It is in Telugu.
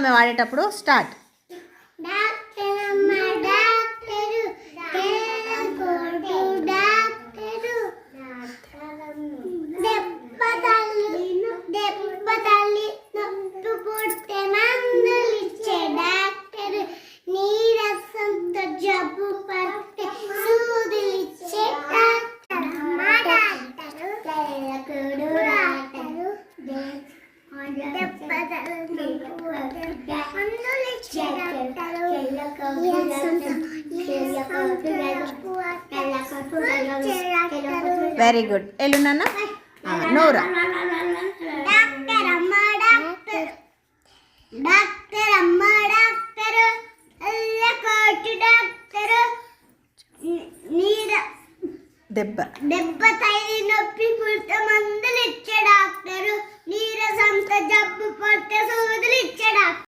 మేము వాడేటప్పుడు స్టార్ట్. Very good. ఎల్లు నాన్న. నోరా. దెబ్బ తగిలి నొప్పి పుడితే మందులు ఇచ్చే డాక్టరు. నీరసంతో జబ్బు పడితే సూదులు ఇచ్చే డాక్టర్.